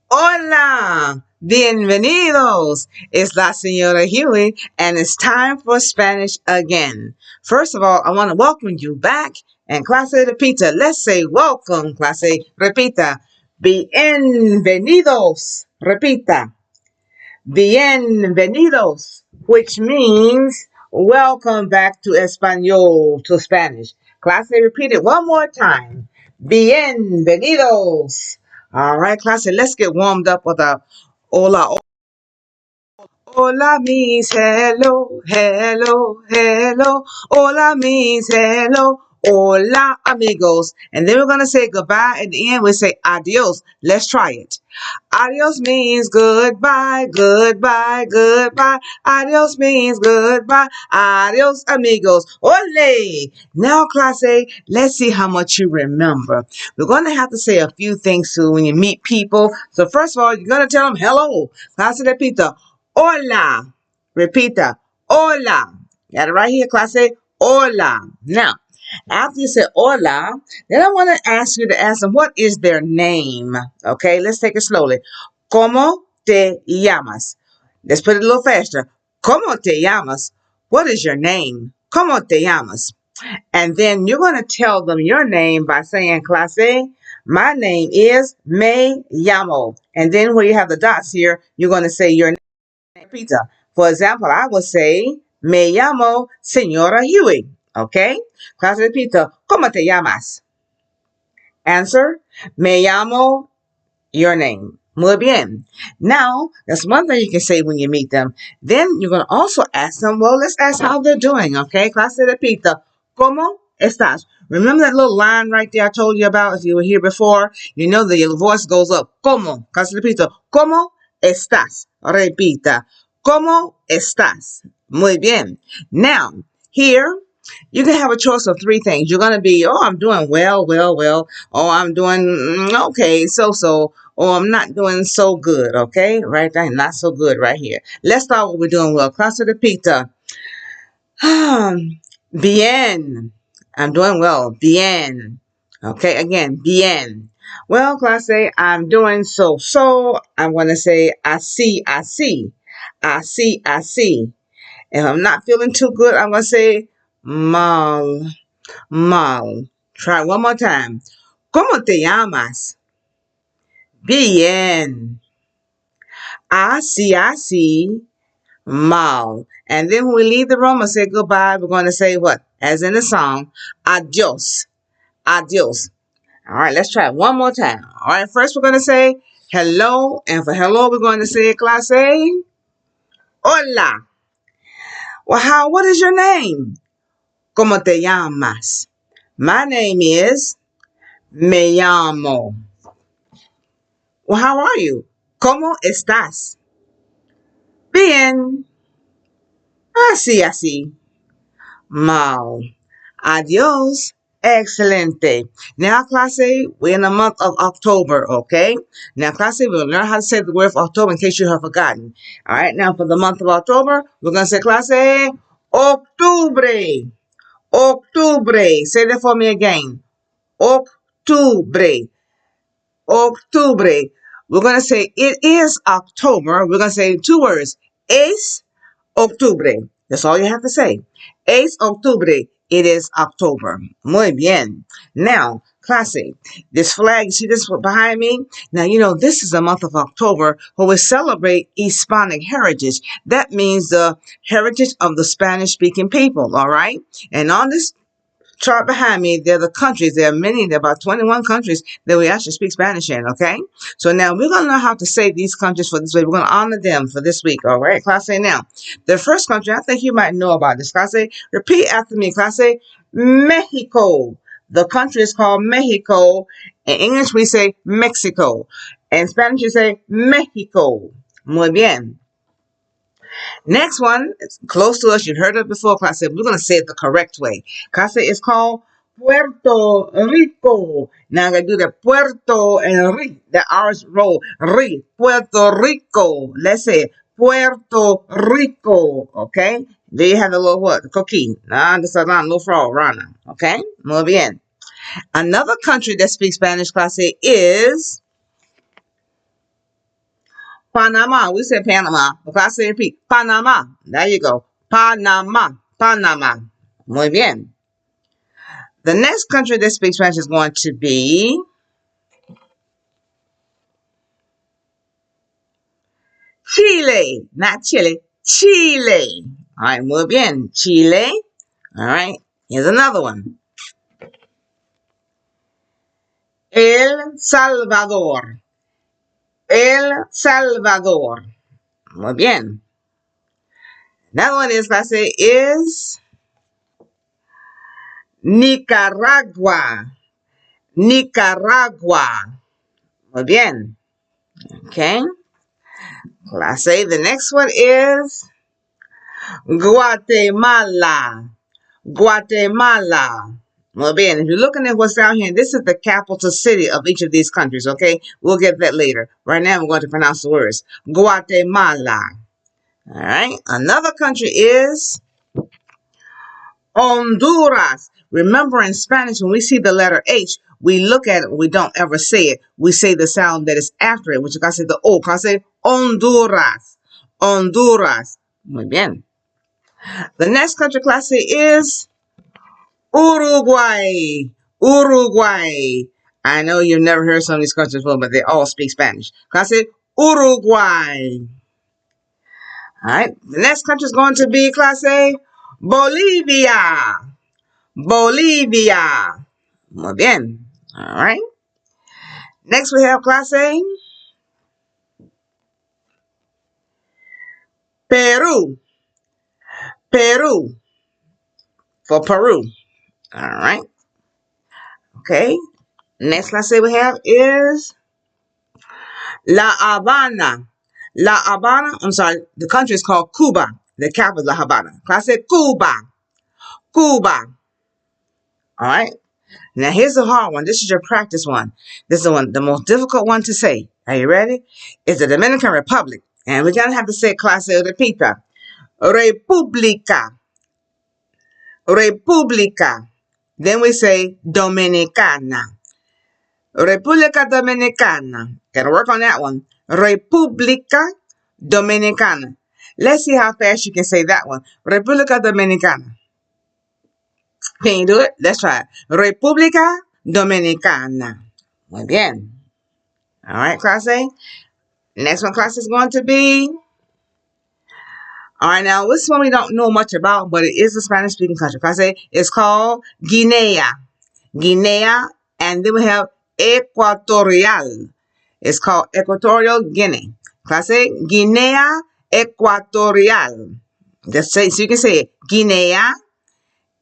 Hola, bienvenidos. It's la Señora Huey, and it's time for Spanish again. First of all, I want to welcome you back. And clase repita. Let's say welcome, clase. Repita. Bienvenidos. Repita. Bienvenidos, which means welcome back to Espanol, to Spanish. Clase, repeat it one more time. Bienvenidos. All right, clase, let's get warmed up with a hola. Hola means hello, hello, hello. Hola means hello. Hola, amigos. And then we're going to say goodbye. At the end, we say adios. Let's try it. Adios means goodbye, goodbye, goodbye. Adios means goodbye. Adios, amigos. Ole! Now, class A, let's see how much you remember. We're going to have to say a few things too when you meet people. So first of all, you're going to tell them hello. Clase de pita. Hola. Repita. Hola. Got it right here, clase. Hola. Now, after you say hola, then I want to ask you to ask them what is their name. Okay, let's take it slowly. ¿Cómo te llamas? Let's put it a little faster. ¿Cómo te llamas? What is your name? ¿Cómo te llamas? And then you're going to tell them your name by saying, clase, my name is Me Llamo. And then where you have the dots here, you're going to say your name. Pizza. For example, I would say, Me llamo Señora Huey. Okay? Clase de pizza. ¿Cómo te llamas? Answer, Me llamo, your name. Muy bien. Now, that's one thing you can say when you meet them. Then you're going to also ask them, well, let's ask how they're doing, okay? Clase de pizza. ¿Cómo estás? Remember that little line right there I told you about if you were here before? You know that your voice goes up. ¿Cómo? Clase de pizza. ¿Cómo estás? Repita. ¿Cómo estás? Muy bien. Now, here, you can have a choice of three things. You're going to be, oh, I'm doing well, well, well. Oh, I'm doing okay, so. Oh, I'm not doing so good, okay? Right there, not so good right here. Let's start what we're doing well. Clase de pizza. Bien. I'm doing well. Bien. Okay, again, bien. Well, clase, I'm doing so. I'm going to say así, así. Así, así. If I'm not feeling too good, I'm going to say mal, mal. Try one more time. ¿Cómo te llamas? Bien. Así, así. Mal. And then when we leave the room and say goodbye, we're going to say what? As in the song, adios. Adios. All right, let's try it one more time. All right, first we're going to say hello. And for hello, we're going to say, clase, hola. Well, what is your name? ¿Cómo te llamas? My name is Me llamo. Well, how are you? ¿Cómo estás? Bien. Así, así. Mal. Adios. Excelente. Now, clase, we're in the month of October, okay? Now, clase, we'll learn how to say the word for October in case you have forgotten. All right, now for the month of October, we're going to say, clase, octubre. Octubre. Say that for me again. Octubre. Octubre. We're going to say it is October. We're going to say two words. Es octubre. That's all you have to say. Es octubre. It is October. Muy bien. Now, clase, this flag, you see this behind me? Now, you know, this is the month of October where we celebrate Hispanic heritage. That means the heritage of the Spanish-speaking people, all right? And on this chart behind me, there are the countries. There are about 21 countries that we actually speak Spanish in, okay? So now we're going to know how to say these countries for this week. We're going to honor them for this week, all right? Class A now. The first country, I think you might know about this. Class A, repeat after me. Class A, Mexico. The country is called Mexico. In English, we say Mexico. In Spanish, you say Mexico. Muy bien. Next one, it's close to us. You've heard it before, class. We're going to say it the correct way. Class is called Puerto Rico. Now I'm going to do the Puerto and Ri. The R's roll. Ri. Puerto Rico. Let's say it. Puerto Rico. Okay? There you have the little what? The cookie. Nah, this is not a little frog. Rana. Okay? Muy bien. Another country that speaks Spanish, class is Panama. We said Panama. Okay, I say repeat. Panama. There you go. Panama. Panama. Muy bien. The next country that speaks Spanish is going to be Chile. Not Chile. Chile. All right, muy bien. Chile. All right. Here's another one. El Salvador. El Salvador. Muy bien. Another one is Nicaragua. Nicaragua. Muy bien. Okay. Class A. The next one is Guatemala. Guatemala. Muy bien. If you're looking at what's down here, this is the capital city of each of these countries, okay? We'll get that later. Right now, we're going to pronounce the words. Guatemala. All right. Another country is Honduras. Remember, in Spanish, when we see the letter H, we look at it, we don't ever say it. We say the sound that is after it, which is, I say the O. I say Honduras. Honduras. Muy bien. The next country, class A, is Uruguay. Uruguay. I know you've never heard some of these countries before, but they all speak Spanish. Class A, Uruguay. All right. The next country is going to be, class A, Bolivia. Bolivia. Muy bien. All right. Next we have class A, Peru. Peru. For Peru. All right. Okay. Next class A we have is La Habana. La Habana. I'm sorry. The country is called Cuba. The capital is La Habana. Class A, Cuba. Cuba. All right. Now here's the hard one. This is your practice one. This is the most difficult one to say. Are you ready? It's the Dominican Republic. And we're going to have to say clase de pita. República. República. Then we say Dominicana. República Dominicana. Gotta work on that one. República Dominicana. Let's see how fast you can say that one. República Dominicana. Can you do it? Let's try it. República Dominicana. Muy bien. All right, class A. Next one, class, is going to be... All right, now this one we don't know much about, but it is a Spanish-speaking country. Class A is called Guinea. Guinea, and then we have Equatorial. It's called Equatorial Guinea. Class A, Guinea Equatorial. Just say, so you can say it. Guinea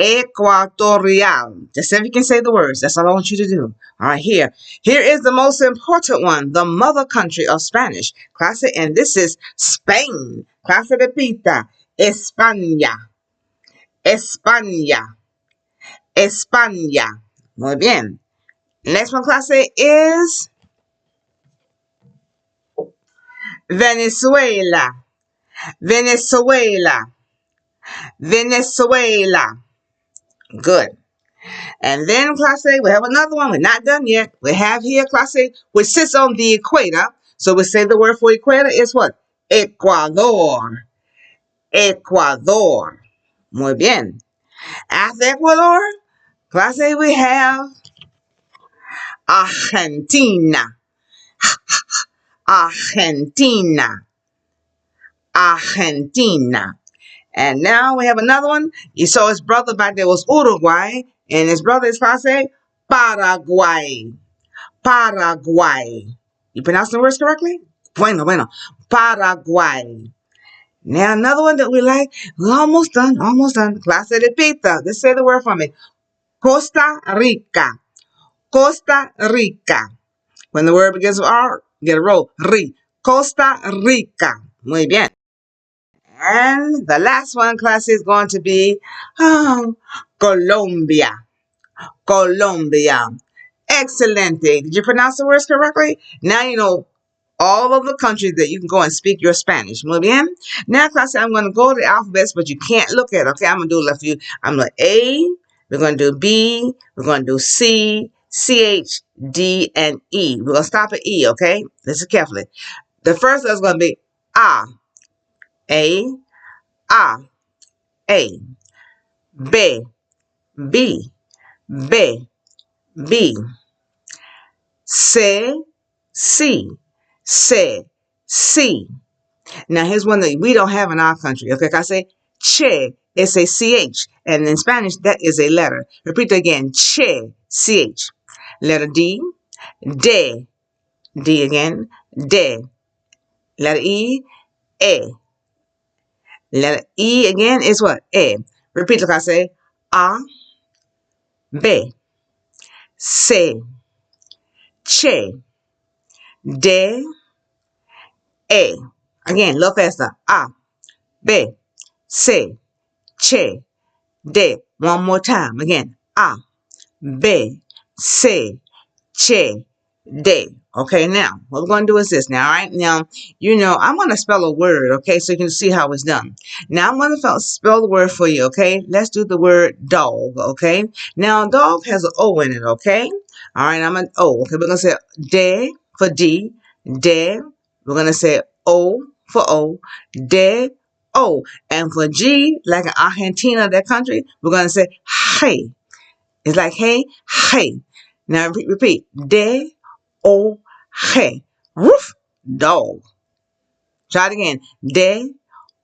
Equatorial. Just say if you can say the words. That's all I want you to do. All right, here. Here is the most important one, the mother country of Spanish. Clase, and this is Spain. Clase de pita. España. España. España. Muy bien. Next one, clase, is Venezuela. Venezuela. Venezuela. Good. And then class A, we have another one. We're not done yet. We have here class A, which sits on the equator. So we say the word for equator is what? Ecuador. Ecuador. Muy bien. After Ecuador, class A, we have Argentina. Argentina. Argentina. And now we have another one. You saw his brother back there was Uruguay. And his brother is class A, Paraguay. Paraguay. You pronounce the words correctly? Bueno, bueno. Paraguay. Now another one that we like. We're almost done. Almost done. Clase de pita. Let's say the word for me. Costa Rica. Costa Rica. When the word begins with R, get a roll. Ri. Costa Rica. Muy bien. And the last one, class, is going to be Colombia. Colombia. Excelente. Did you pronounce the words correctly? Now you know all of the countries that you can go and speak your Spanish. Muy bien. Now, class, I'm going to go to the alphabets, but you can't look at it. Okay, I'm going to do it left for you. I'm going to A. We're going to do B. We're going to do C, CH, D, and E. We're going to stop at E, okay? Listen carefully. The first letter is going to be A, A, A, A. B, B, B, B. C, C, C, C. Now here's one that we don't have in our country. Okay, I say che, it's a CH. And in Spanish, that is a letter. Repeat it again. Che, CH. Letter D, de, D again, de. Letter E, E. Letter E again is what? E. Repeat like I say. A, B, C, che, de, E. Again, a little faster. A, B, C, che, de. One more time. Again. A, B, C, che, de. Okay, now, what we're going to do is this now, all right? Now, I'm going to spell a word, okay, so you can see how it's done. Now, I'm going to spell the word for you, okay? Let's do the word dog, okay? Now, dog has an O in it, okay? All right, I'm an O, okay? We're going to say de for D, de. We're going to say O for O, de, O. And for G, like in Argentina, that country, we're going to say hey. It's like hey, hey. Now, repeat. De, O, hey. Roof, dog. Try it again. De,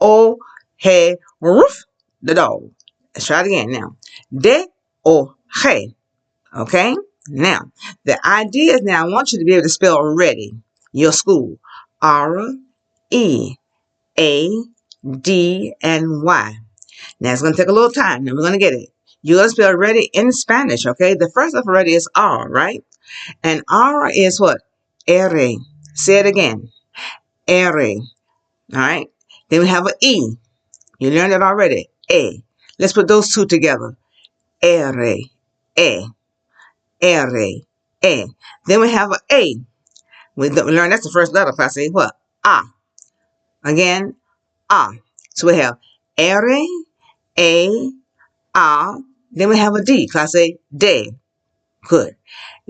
O, hey, roof, the dog. Let's try it again now. De, O, hey. Okay? Now, the idea is now I want you to be able to spell ready, your school. R, E, A, D, and Y. Now, it's going to take a little time. Then we're going to get it. You're going to spell ready in Spanish, okay? The first letter for ready is R, right? And R is what? R. Say it again. R. All right? Then we have an E. You learned it already. A. Let's put those two together. R. A. R. A. Then we have an A. We learned that's the first letter class. Say what? A. Again, A. So we have R. A. A. Then we have a D. Class A. D. Good.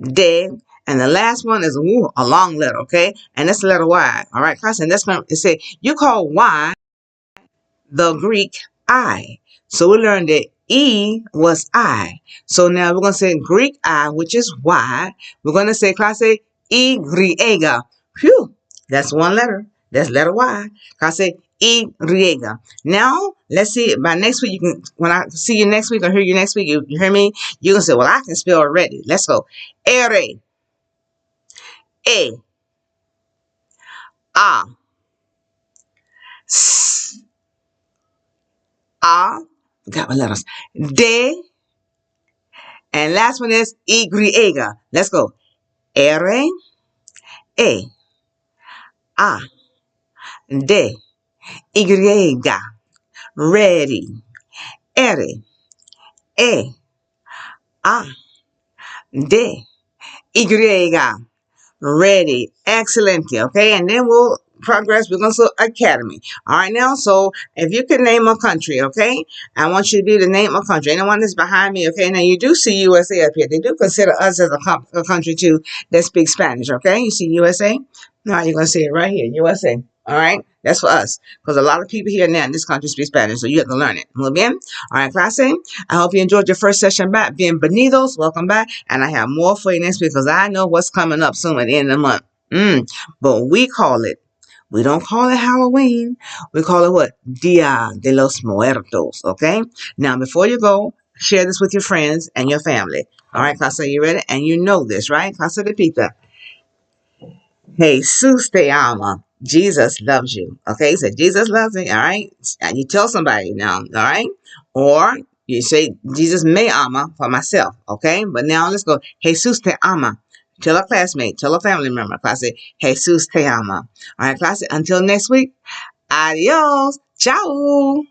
D. And the last one is a long letter, okay? And that's the letter Y. All right, class. And that's going to say you call Y the Greek I. So we learned that E was I. So now we're going to say Greek I, which is Y. We're going to say, class A, Y. Phew, that's one letter. That's letter Y. Class A, Y. Now, let's see, by next week, when I see you next week or hear you next week, you hear me? You're going to say, well, I can spell already. Let's go. R, A, A, S, A, got my letters. D, and last one is Y. Let's go. R, A, A, D, Y. Ready. R, A, A, D, Y. Ready. Excellent. Okay, and then we'll progress. We're going to academy. All right, now, so if you can name a country, okay, I want you to be able to name a country. Anyone that's behind me, okay, now you do see USA up here. They do consider us as a country, too, that speaks Spanish, okay? You see USA? All right, you're going to see it right here, USA. All right, that's for us, because a lot of people here now in this country speak Spanish, so you have to learn it. Muy bien. All right, clase. I hope you enjoyed your first session back. Bienvenidos, welcome back, and I have more for you next week because I know what's coming up soon at the end of the month. But we don't call it Halloween. We call it what? Dia de los Muertos. Okay. Now, before you go, share this with your friends and your family. All right, clase, you ready? And you know this, right? Clase de pita. Jesus te ama. Jesus loves you. Okay, so Jesus loves me. All right, and you tell somebody now. All right, or you say Jesus me ama for myself. Okay, but now let's go. Jesus te ama. Tell a classmate. Tell a family member. Class it. Jesus te ama. All right, class it. Until next week. Adios. Ciao.